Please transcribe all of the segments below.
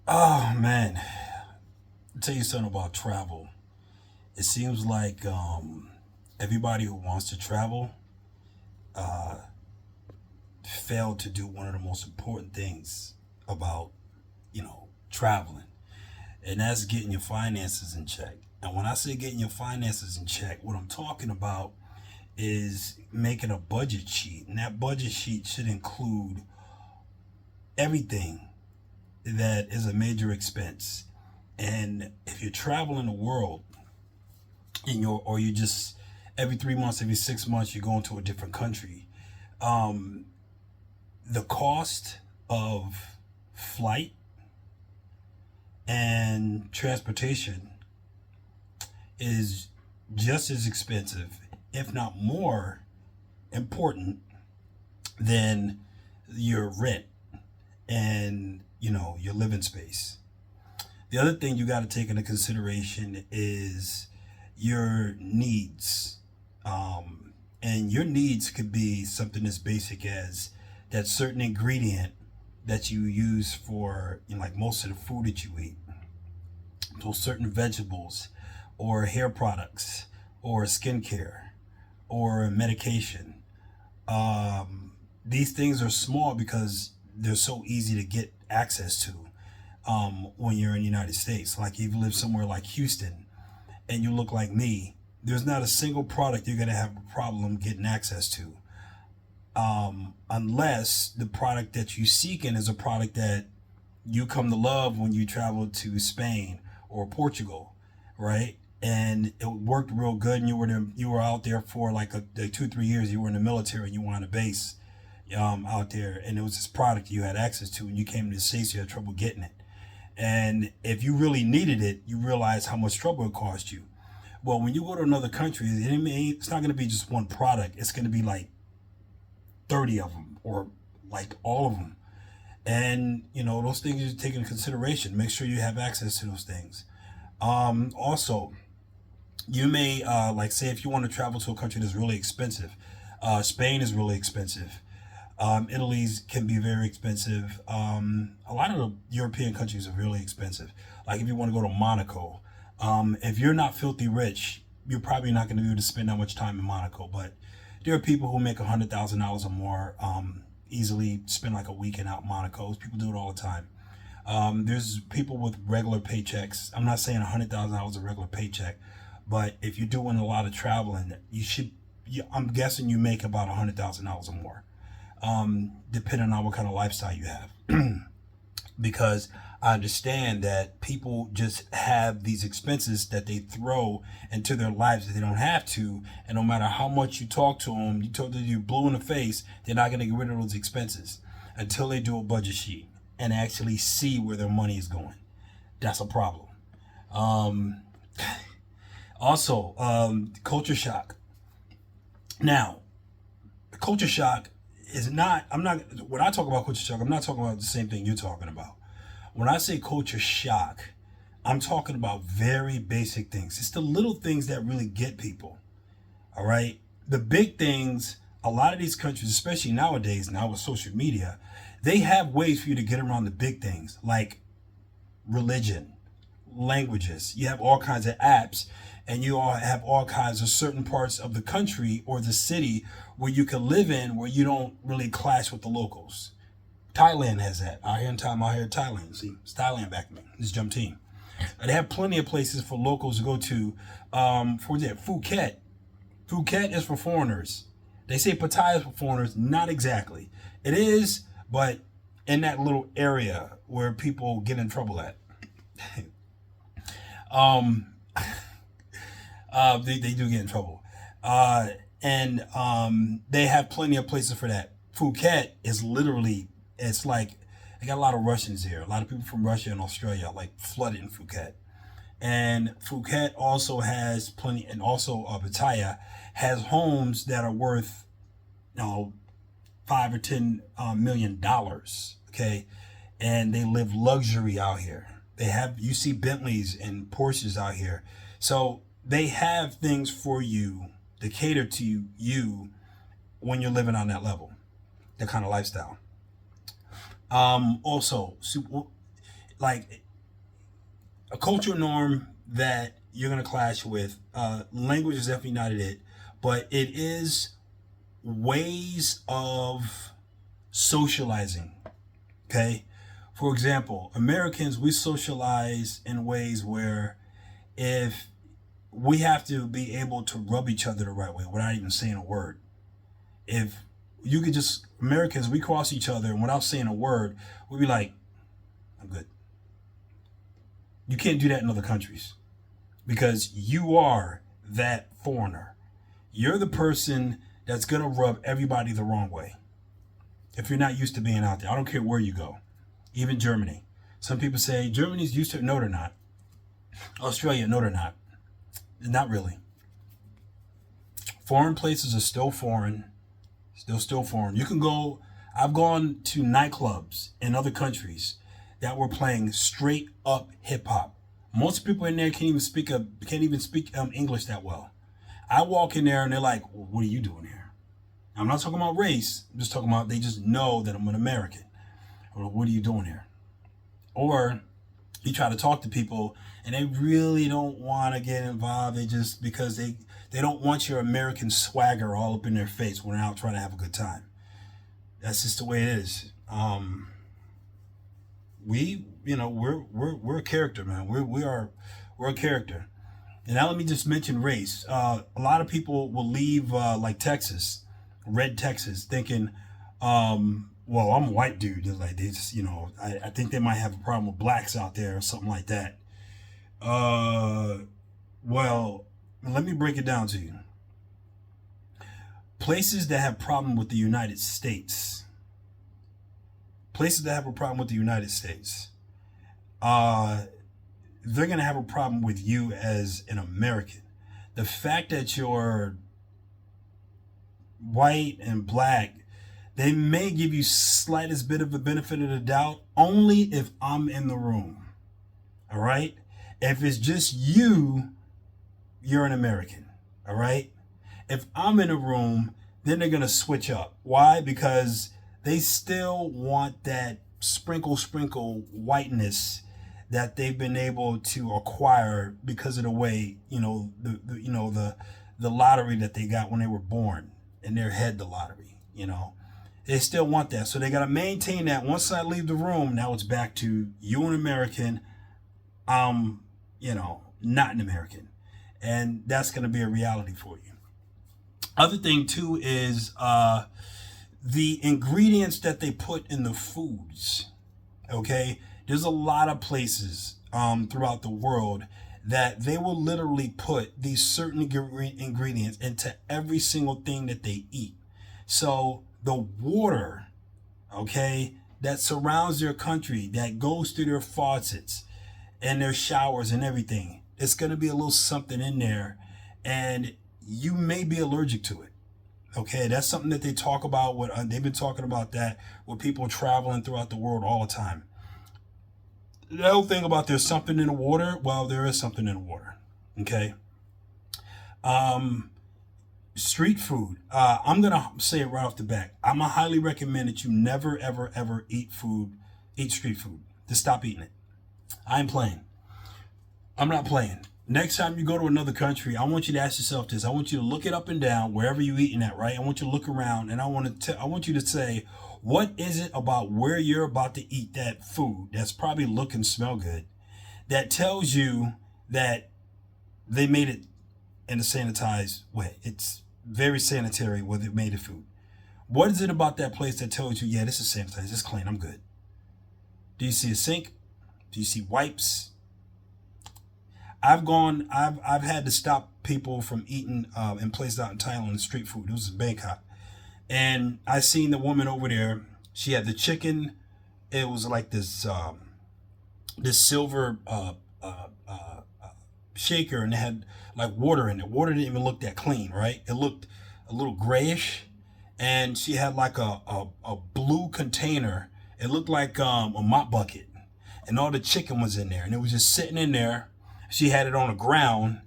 Oh man, I'll tell you something about travel. It seems like everybody who wants to travel failed to do one of the most important things about traveling, and that's getting your finances in check. And when I say getting your finances in check, what I'm talking about is making a budget sheet, and that budget sheet should include everything that is a major expense. And if you're traveling the world or you just every 3 months, every 6 months, you're going to a different country, um, the cost of flight and transportation is just as expensive, if not more important, than your rent and your living space. The other thing you got to take into consideration is your needs. And your needs could be something as basic as that certain ingredient that you use for like most of the food that you eat, those certain vegetables or hair products or skincare or medication. These things are small because they're so easy to get access to when you're in the United States. Like if you live somewhere like Houston and you look like me, there's not a single product you're going to have a problem getting access to, unless the product that you seek in is a product that you come to love when you travel to Spain or Portugal, right? And it worked real good, and you were out there for like 2 3 years. You were in the military, and you were on a base out there, and it was this product you had access to, and you came to the States, you had trouble getting it. And if you really needed it, you realize how much trouble it cost you. Well, when you go to another country, it's not going to be just one product. It's going to be like 30 of them or like all of them. And, those things you take into consideration. Make sure you have access to those things. Also, you may, like, say, if you want to travel to a country that's really expensive, Spain is really expensive. Italy's can be very expensive. A lot of the European countries are really expensive. Like if you want to go to Monaco, if you're not filthy rich, you're probably not going to be able to spend that much time in Monaco. But there are people who make $100,000 or more easily spend like a weekend out in Monaco. People do it all the time. There's people with regular paychecks. I'm not saying $100,000 a regular paycheck, but if you're doing a lot of traveling, you should. I'm guessing you make about $100,000 or more, depending on what kind of lifestyle you have. Because I understand that people just have these expenses that they throw into their lives that they don't have to, and no matter how much you talk to them, you told them you're blue in the face, they're not going to get rid of those expenses until they do a budget sheet and actually see where their money is going. That's a problem. Um, Also, culture shock. Now, culture shock is not. I'm not. When I talk about culture shock, I'm not talking about the same thing you're talking about. When I say culture shock, I'm talking about very basic things. It's the little things that really get people. All right. The big things, a lot of these countries, especially nowadays, now with social media, they have ways for you to get around the big things like religion, languages. You have all kinds of apps, and you all have all kinds of certain parts of the country or the city where you can live in where you don't really clash with the locals. Thailand has that. Out here in Thailand. See, it's Thailand back me. This jump team. They have plenty of places for locals to go to. For that, Phuket. Phuket is for foreigners. They say Pattaya is for foreigners. Not exactly. It is, but in that little area where people get in trouble at. um, they do get in trouble. And they have plenty of places for that. Phuket is literally, it's like, they got a lot of Russians here. A lot of people from Russia and Australia like flooded in Phuket. And Phuket also has plenty, and also Pattaya has homes that are worth, 5 or 10 million dollars. Okay, and they live luxury out here. You see Bentleys and Porsches out here, so they have things for you to cater to you when you're living on that level, that kind of lifestyle. Also, like a cultural norm that you're gonna clash with. Language is definitely not it, but it is ways of socializing. Okay, for example, Americans, we socialize in ways where if we have to be able to rub each other the right way without even saying a word. If you could just, Americans, we cross each other and without saying a word, we'd be like, I'm good. You can't do that in other countries because you are that foreigner. You're the person that's going to rub everybody the wrong way if you're not used to being out there. I don't care where you go, even Germany. Some people say Germany's used to it. No, they're not. Australia, no, they're not. Not really. Foreign places are still foreign. Still foreign. You can go, I've gone to nightclubs in other countries that were playing straight up hip hop. Most people in there can't even speak English that well. I walk in there and they're like, well, what are you doing here? I'm not talking about race. I'm just talking about they just know that I'm an American. Or what are you doing here? Or you try to talk to people and they really don't want to get involved. They just, because they don't want your American swagger all up in their face when they're out trying to have a good time. That's just the way it is. We're a character, man. We're a character. And now let me just mention race. A lot of people will leave like Texas, red Texas, thinking, well, I'm a white dude. They're like, they just, I think they might have a problem with blacks out there or something like that. Well, let me break it down to you. Places that have problem with the United States. Places that have a problem with the United States. They're going to have a problem with you as an American. The fact that you're white and black, they may give you slightest bit of a benefit of the doubt only if I'm in the room. All right? If it's just you, you're an American. All right? If I'm in a room, then they're going to switch up. Why? Because they still want that sprinkle whiteness that they've been able to acquire because of the way, the lottery that they got when they were born, in their head, the lottery, They still want that. So they got to maintain that. Once I leave the room, now it's back to you an American. Not an American. And that's going to be a reality for you. Other thing too is the ingredients that they put in the foods. Okay. There's a lot of places throughout the world that they will literally put these certain ingredients into every single thing that they eat. So the water, okay, that surrounds their country, that goes through their faucets and their showers and everything, it's going to be a little something in there and you may be allergic to it. Okay, that's something that they talk about. They've been talking about that with people traveling throughout the world all the time. The whole thing about there's something in the water, well, there is something in the water. Okay. Street food. I'm going to say it right off the bat. I'm going to highly recommend that you never, ever, ever eat street food. Just stop eating it. I ain't playing. I'm not playing. Next time you go to another country, I want you to ask yourself this. I want you to look it up and down wherever you're eating at, right? I want you to look around and I want you to say, what is it about where you're about to eat that food that's probably look and smell good that tells you that they made it in a sanitized way? It's very sanitary where they made the food. What is it about that place that tells you, yeah, this is sanitized, it's clean, I'm good? Do you see a sink? Do you see wipes? I've had to stop people from eating in places out in Thailand, street food. It was in Bangkok. And I seen the woman over there. She had the chicken. It was like this silver shaker, and it had like water in it. Water didn't even look that clean, right? It looked a little grayish. And she had like a blue container. It looked like a mop bucket. And all the chicken was in there. And it was just sitting in there. She had it on the ground.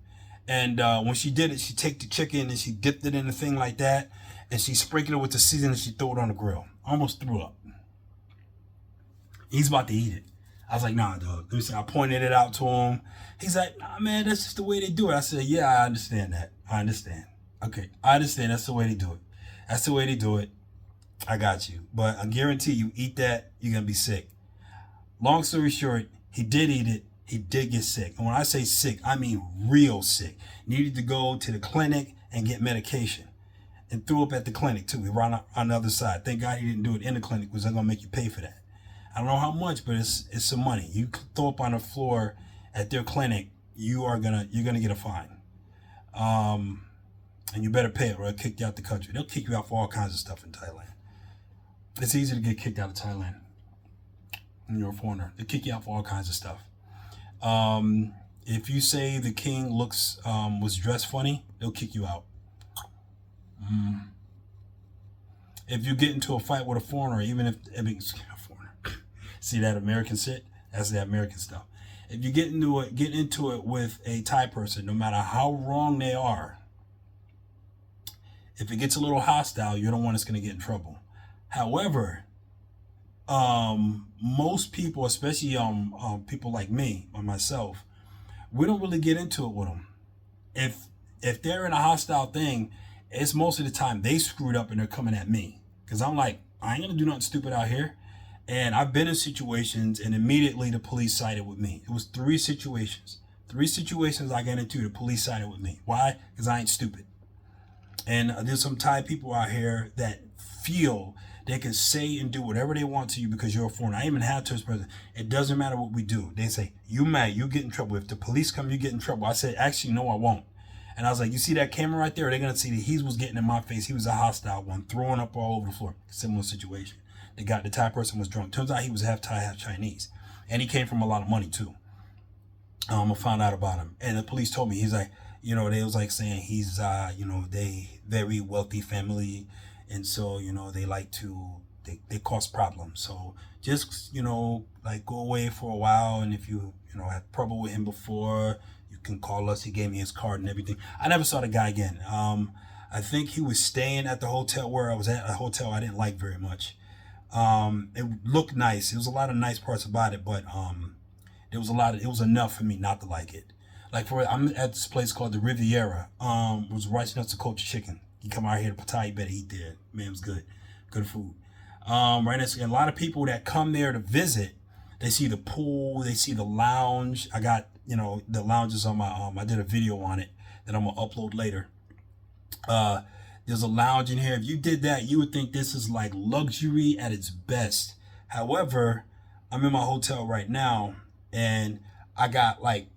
And when she did it, she take the chicken and she dipped it in the thing like that. And she sprinkled it with the seasoning and she threw it on the grill. Almost threw up. He's about to eat it. I was like, nah, dog. I pointed it out to him. He's like, nah, man, that's just the way they do it. I said, yeah, I understand that. I understand. Okay, I understand. That's the way they do it. That's the way they do it. I got you. But I guarantee you, eat that, you're going to be sick. Long story short, he did eat it. He did get sick. And when I say sick, I mean real sick. Needed to go to the clinic and get medication. And threw up at the clinic, too. He ran on the other side. Thank God he didn't do it in the clinic because they're going to make you pay for that. I don't know how much, but it's some money. You throw up on the floor at their clinic, you're gonna get a fine. And you better pay it or they'll kick you out the country. They'll kick you out for all kinds of stuff in Thailand. It's easy to get kicked out of Thailand when you're a foreigner. They kick you out for all kinds of stuff. If you say the king was dressed funny, they'll kick you out. If you get into a fight with a foreigner, even if a foreigner, see that American shit? That's the American stuff. If you get into it with a Thai person, no matter how wrong they are, if it gets a little hostile, you're the one that's going to get in trouble. However, most people, especially people like me or myself, we don't really get into it with them. If they're in a hostile thing, it's most of the time they screwed up and they're coming at me. Because I'm like, I ain't going to do nothing stupid out here. And I've been in situations and immediately the police sided with me. It was 3 situations. 3 situations I got into, the police sided with me. Why? Because I ain't stupid. And there's some Thai people out here that feel they can say and do whatever they want to you because you're a foreigner. I even had to express, it doesn't matter what we do. They say, you mad, you get in trouble. If the police come, you get in trouble. I said, actually, no, I won't. And I was like, you see that camera right there? They're going to see that he was getting in my face. He was a hostile one, throwing up all over the floor. Similar situation. The Thai person was drunk. Turns out he was half Thai, half Chinese. And he came from a lot of money, too. I found out about him. And the police told me, he's like, they was like saying he's, they very wealthy family. And so, they like to, they cause problems. So just, like go away for a while. And if you, had trouble with him before, you can call us. He gave me his card and everything. I never saw the guy again. I think he was staying at the hotel where I was at, a hotel I didn't like very much. It looked nice. There was a lot of nice parts about it, but it was enough for me not to like it. Like I'm at this place called the Riviera. It was right next to Culture Chicken. You come out here to Pattaya, you better eat there. Man, it was good. Good food. Right next to a lot of people that come there to visit, they see the pool, they see the lounge. I got, the lounges on my I did a video on it that I'm gonna upload later. There's a lounge in here. If you did that, you would think this is like luxury at its best. However, I'm in my hotel right now and I got like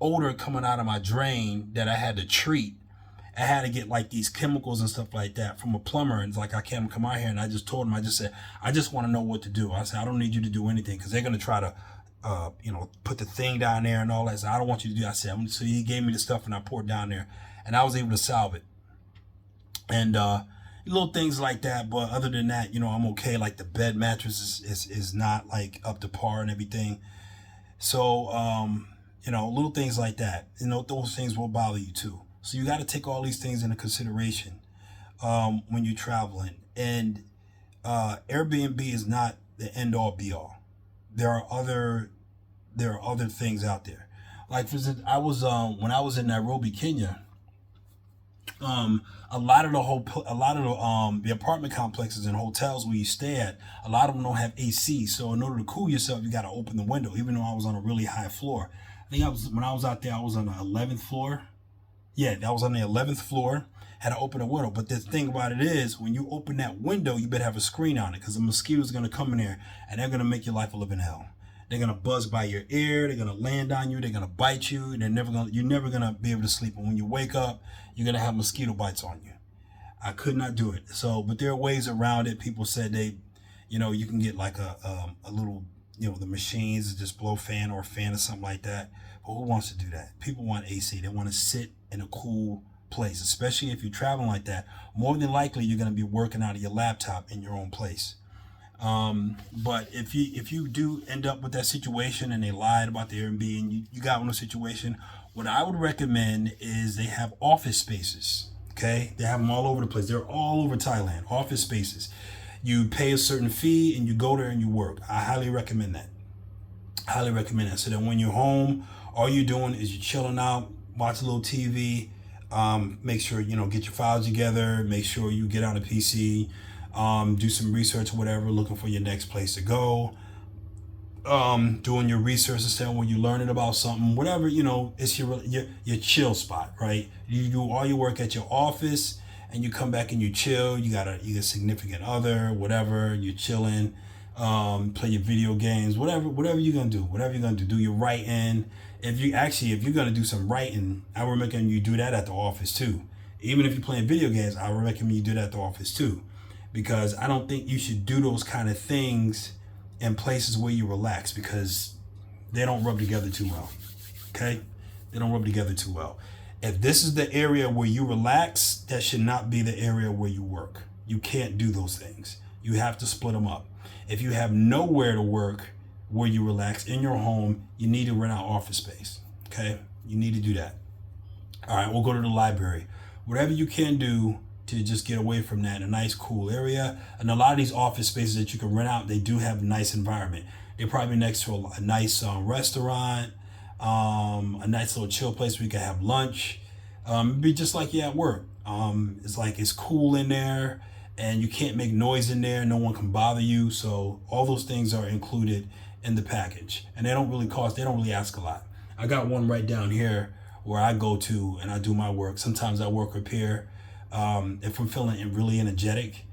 odor coming out of my drain that I had to treat. I had to get like these chemicals and stuff like that from a plumber. And it's like, I can't come out here. And I just told him, I just said, I just want to know what to do. I said, I don't need you to do anything because they're going to try to, put the thing down there and all that. So I don't want you to do. I said, so he gave me the stuff and I poured down there and I was able to salve it. And little things like that. But other than that, I'm okay. Like the bed mattress is not like up to par and everything. So, little things like that, those things will bother you too. So you got to take all these things into consideration when you're traveling. And Airbnb is not the end all be all. There are other things out there. Like for instance, when I was in Nairobi, Kenya. A lot of the apartment complexes and hotels where you stay at, a lot of them don't have AC. So in order to cool yourself, you got to open the window. Even though I was on a really high floor, I think when I was out there, I was on the 11th floor. Yeah, that was on the 11th floor. Had to open a window. But the thing about it is, when you open that window, you better have a screen on it because the mosquitoes are going to come in there and they're going to make your life a living hell. They're going to buzz by your ear. They're going to land on you. They're going to bite you. You're never going to be able to sleep. And when you wake up, you're going to have mosquito bites on you. I could not do it. So, but there are ways around it. People said you can get like a little, the machines just blow fan or a fan or something like that. But who wants to do that? People want AC. They want to sit in a cool place, especially if you're traveling like that. More than likely, you're going to be working out of your laptop in your own place. But if you do end up with that situation and they lied about the Airbnb and you got in a situation, what I would recommend is they have office spaces. Okay, they have them all over the place. They're all over Thailand. Office spaces. You pay a certain fee and you go there and you work. I highly recommend that. Highly recommend that. So that when you're home, all you're doing is you're chilling out, watch a little TV. Make sure get your files together. Make sure you get on a PC, do some research or whatever, looking for your next place to go. Doing your research instead when you're learning about something, whatever, it's your chill spot, right? You do all your work at your office and you come back and you chill. You got a significant other, whatever, you're chilling, play your video games, whatever you're gonna do your writing. If you're gonna do some writing, I would recommend you do that at the office too. Even if you're playing video games, I would recommend you do that at the office too, because I don't think you should do those kind of things in places where you relax, because they don't rub together too well. Okay? They don't rub together too well. If this is the area where you relax, that should not be the area where you work. You can't do those things. You have to split them up. If you have nowhere to work where you relax in your home, you need to rent out office space. Okay? You need to do that. All right, we'll go to the library. Whatever you can do to just get away from that, a nice cool area. And a lot of these office spaces that you can rent out, they do have a nice environment. They're probably next to a nice restaurant, a nice little chill place where you can have lunch. Be just like you're at work. It's cool in there and you can't make noise in there. No one can bother you. So all those things are included in the package, and they don't really ask a lot. I got one right down here where I go to and I do my work. Sometimes I work up here. If I'm feeling really energetic,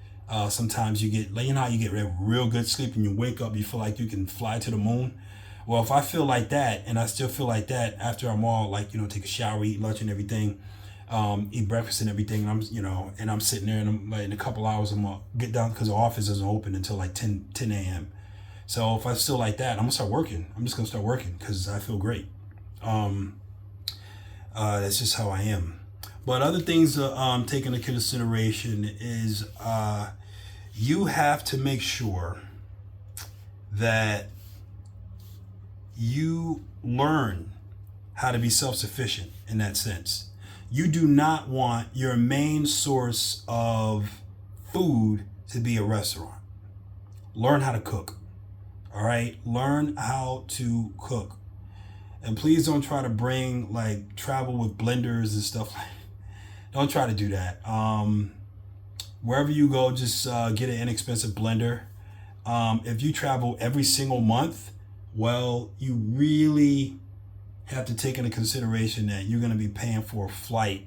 sometimes you get how you get real good sleep and you wake up, you feel like you can fly to the moon. Well, if I feel like that and I still feel like that after I'm all take a shower, eat lunch and everything, eat breakfast and everything, and I'm sitting there and I'm like, in a couple hours I'm gonna get down because the office isn't open until like 10 a.m. So if I still like that, I'm gonna start working. I'm just gonna start working because I feel great. That's just how I am. But other things to take into consideration is you have to make sure that you learn how to be self-sufficient in that sense. You do not want your main source of food to be a restaurant. Learn how to cook. All right? Learn how to cook. And please don't try to travel with blenders and stuff like that. Don't try to do that. Wherever you go, just get an inexpensive blender. If you travel every single month, well, you really have to take into consideration that you're going to be paying for a flight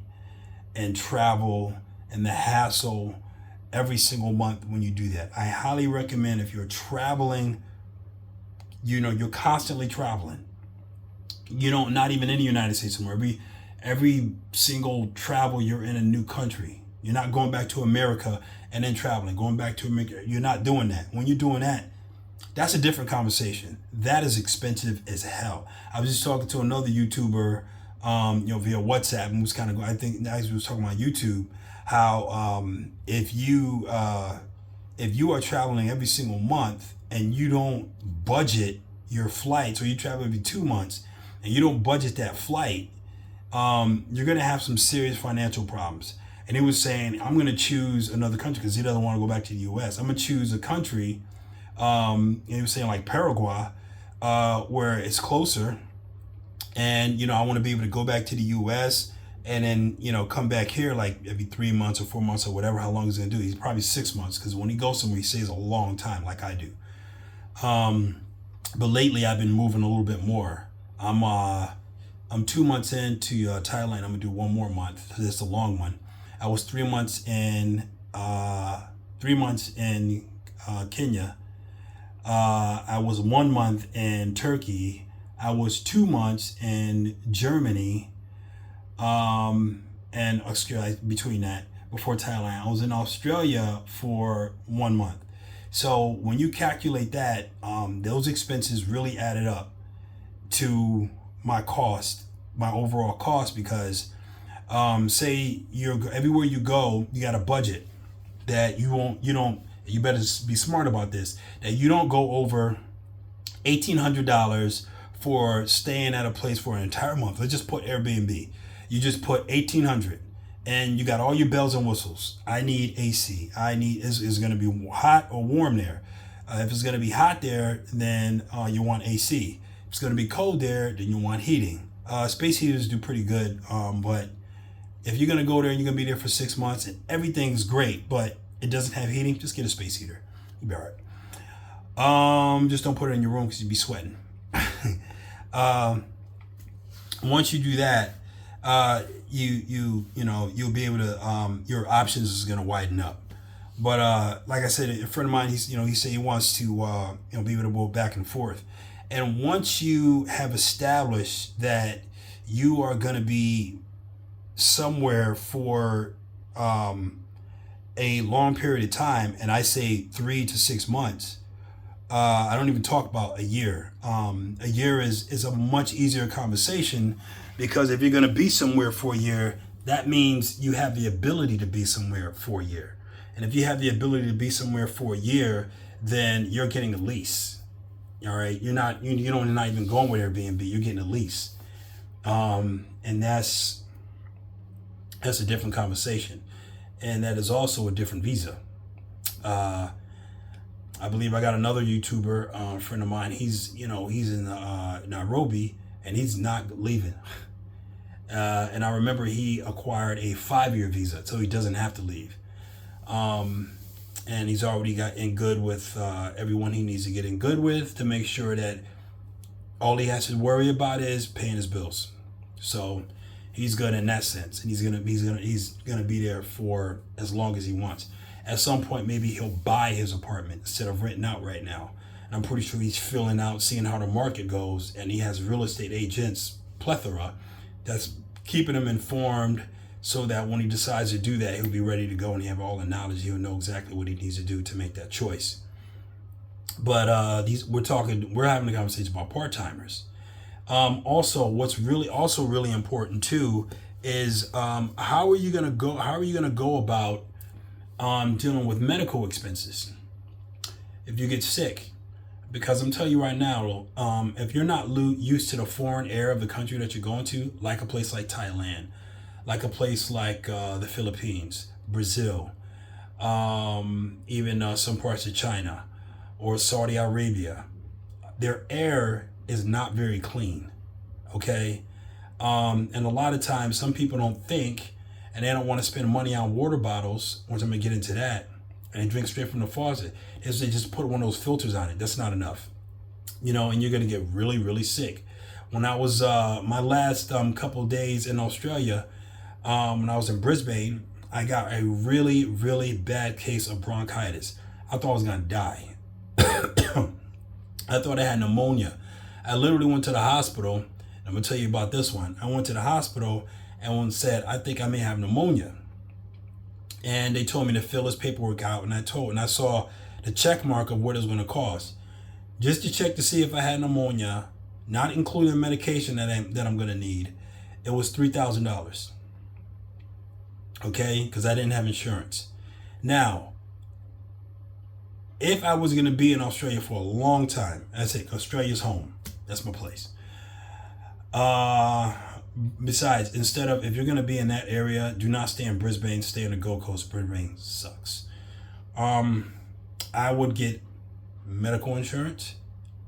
and travel and the hassle every single month when you do that. I highly recommend, if you're traveling, you're constantly traveling. Not even in the United States somewhere. Every single travel, you're in a new country. You're not going back to America and then traveling, going back to America. You're not doing that. When you're doing that, that's a different conversation. That is expensive as hell. I was just talking to another YouTuber, via WhatsApp, and I think he was talking about YouTube, how if you are traveling every single month and you don't budget your flights, or you travel every 2 months and you don't budget that flight, you're going to have some serious financial problems. And he was saying, I'm going to choose another country because he doesn't want to go back to the U.S. I'm going to choose a country, and he was saying like Paraguay, where it's closer. And, I want to be able to go back to the U.S. and then, come back here like every 3 months or 4 months or whatever, how long he's going to do. He's probably 6 months, because when he goes somewhere, he stays a long time like I do. But lately I've been moving a little bit more. I'm 2 months into Thailand. I'm gonna do one more month. It's a long one. I was 3 months in Kenya. I was 1 month in Turkey. I was 2 months in Germany. And Australia between that, before Thailand. I was in Australia for 1 month. So when you calculate that, those expenses really added up to my overall cost, because say everywhere you go, you got a budget that you better be smart about this, that you don't go over $1,800 for staying at a place for an entire month. Let's just put Airbnb. You just put $1,800 and you got all your bells and whistles. I need AC. Is going to be hot or warm there. If it's going to be hot there, then you want AC. it's going to be cold there, then you want heating. Space heaters do pretty good, but if you're going to go there and you're going to be there for 6 months and everything's great, but it doesn't have heating, just get a space heater. You'll be all right. Just don't put it in your room because you'll be sweating. Once you do that, you'll be able to, your options is going to widen up. But like I said, a friend of mine, he said he wants to be able to go back and forth. And once you have established that you are going to be somewhere for a long period of time, and I say 3 to 6 months, I don't even talk about a year. A year is a much easier conversation, because if you're going to be somewhere for a year, that means you have the ability to be somewhere for a year. And if you have the ability to be somewhere for a year, then you're getting a lease. All right, you're not even going with Airbnb. You're getting a lease, and that's a different conversation, and that is also a different visa. I believe I got another YouTuber friend of mine. He's in Nairobi, and he's not leaving. And I remember he acquired a 5-year visa, so he doesn't have to leave. And he's already got in good with everyone he needs to get in good with, to make sure that all he has to worry about is paying his bills. So he's good in that sense, and he's gonna be there for as long as he wants. At some point, maybe he'll buy his apartment instead of renting out right now. And I'm pretty sure he's filling out, seeing how the market goes, and he has real estate agents plethora that's keeping him informed, so that when he decides to do that, he'll be ready to go and he have all the knowledge. He'll know exactly what he needs to do to make that choice. But we're having a conversation about part-timers. Also, what's really important too is how are you gonna go about dealing with medical expenses if you get sick? Because I'm telling you right now, if you're not used to the foreign air of the country that you're going to, like a place like Thailand, like a place like the Philippines, Brazil, even some parts of China or Saudi Arabia, their air is not very clean, okay? And a lot of times some people don't think, and they don't want to spend money on water bottles, once I'm going to get into that, and they drink straight from the faucet, is they just put one of those filters on it. That's not enough, and you're going to get really, really sick. When I was, my last couple of days in Australia, when I was in Brisbane, I got a really, really bad case of bronchitis. I thought I was going to die. I thought I had pneumonia. I literally went to the hospital. I'm going to tell you about this one. I went to the hospital and one said, I think I may have pneumonia. And they told me to fill this paperwork out. And I saw the check mark of what it was going to cost. Just to check to see if I had pneumonia, not including medication that I'm going to need, it was $3,000. Okay, because I didn't have insurance. Now, if I was going to be in Australia for a long time, I say Australia's home. That's my place. Besides, if you're going to be in that area, do not stay in Brisbane. Stay in the Gold Coast. Brisbane sucks. I would get medical insurance.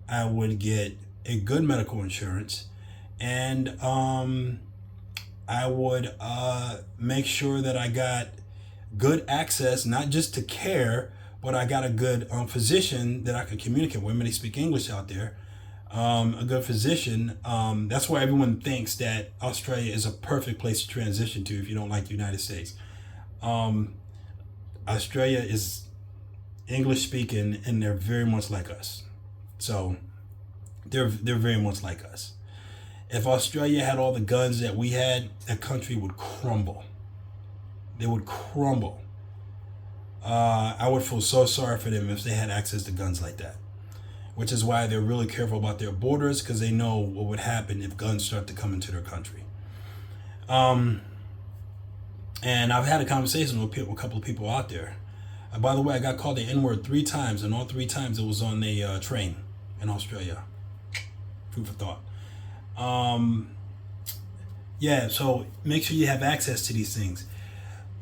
I would get a good medical insurance, and I would make sure that I got good access, not just to care, but I got a good physician that I could communicate with. When they speak English out there, a good physician. That's why everyone thinks that Australia is a perfect place to transition to if you don't like the United States. Australia is English speaking, and they're very much like us. So they're very much like us. If Australia had all the guns that we had, that country would crumble. They would crumble. I would feel so sorry for them if they had access to guns like that. Which is why they're really careful about their borders, because they know what would happen if guns start to come into their country. And I've had a conversation with a couple of people out there. By the way, I got called the N-word 3 times, and all 3 times it was on a train in Australia. Food for thought. So make sure you have access to these things.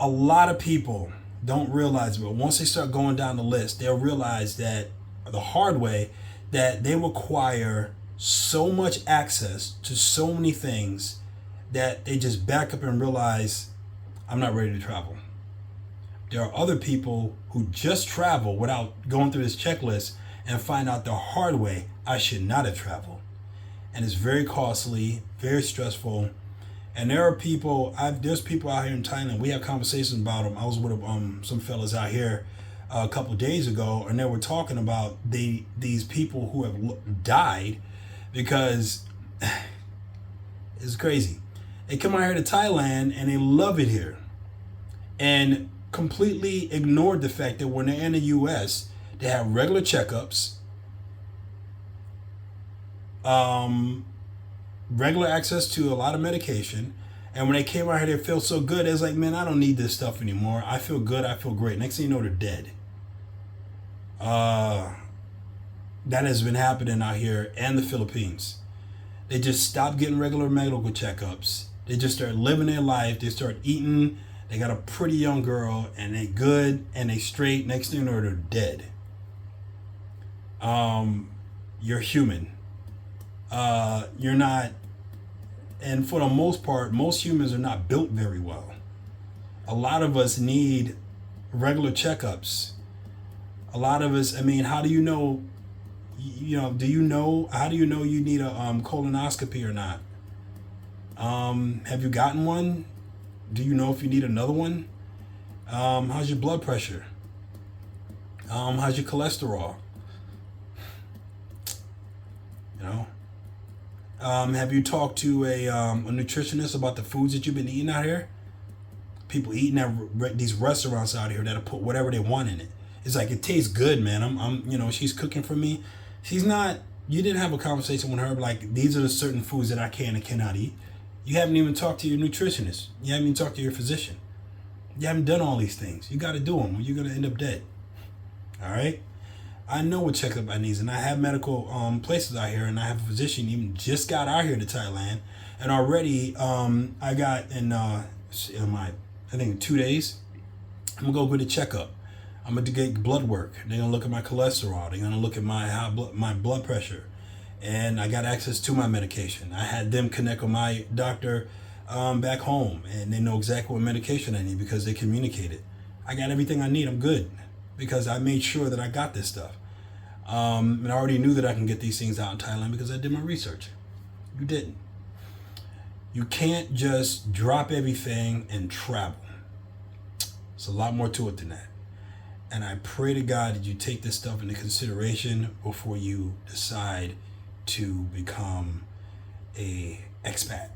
A lot of people don't realize, but once they start going down the list, they'll realize that the hard way that they require so much access to so many things that they just back up and realize, I'm not ready to travel. There are other people who just travel without going through this checklist and find out the hard way, I should not have traveled. And it's very costly, very stressful. And there are people, there's people out here in Thailand, we have conversations about them. I was with some fellas out here a couple of days ago, and they were talking about these people who have died because it's crazy. They come out here to Thailand and they love it here, and completely ignored the fact that when they're in the U.S., they have regular checkups, regular access to a lot of medication. And when they came out here, they felt so good. It's like, man, I don't need this stuff anymore. I feel good. I feel great. Next thing you know, they're dead. That has been happening out here and the Philippines. They just stop getting regular medical checkups. They just start living their life. They start eating. They got a pretty young girl, and they good, and they straight. Next thing you know, they're dead. You're human. You're not, and for the most part, most humans are not built very well. A lot of us need regular checkups. A lot of us, I mean, how do you know, how do you know you need a colonoscopy or not? Have you gotten one? Do you know if you need another one? How's your blood pressure? How's your cholesterol? Have you talked to a nutritionist about the foods that you've been eating out here? People eating at these restaurants out here that'll put whatever they want in it. It's like, it tastes good, man. She's cooking for me. She's not. You didn't have a conversation with her like, these are the certain foods that I can and cannot eat. You haven't even talked to your nutritionist. You haven't even talked to your physician. You haven't done all these things. You got to do them, or you're gonna end up dead. All right. I know what checkup I need, and I have medical places out here, and I have a physician even just got out here to Thailand, and already I got in I think 2 days, I'm gonna go get a checkup. I'm gonna get blood work. They're gonna look at my cholesterol. They're gonna look at my blood pressure, and I got access to my medication. I had them connect with my doctor back home, and they know exactly what medication I need because they communicated. I got everything I need. I'm good, because I made sure that I got this stuff. And I already knew that I can get these things out in Thailand because I did my research. You didn't. You can't just drop everything and travel. There's a lot more to it than that. And I pray to God that you take this stuff into consideration before you decide to become a expat,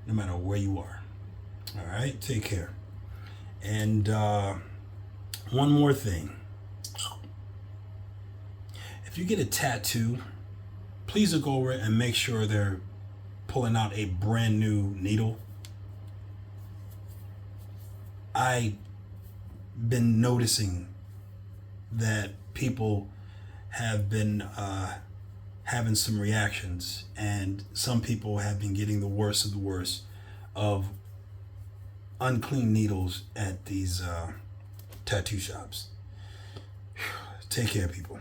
no matter where you are. All right, take care. And one more thing. If you get a tattoo, please look over it and make sure they're pulling out a brand new needle. I've been noticing that people have been having some reactions, and some people have been getting the worst of the worst of unclean needles at these tattoo shops. Take care, people.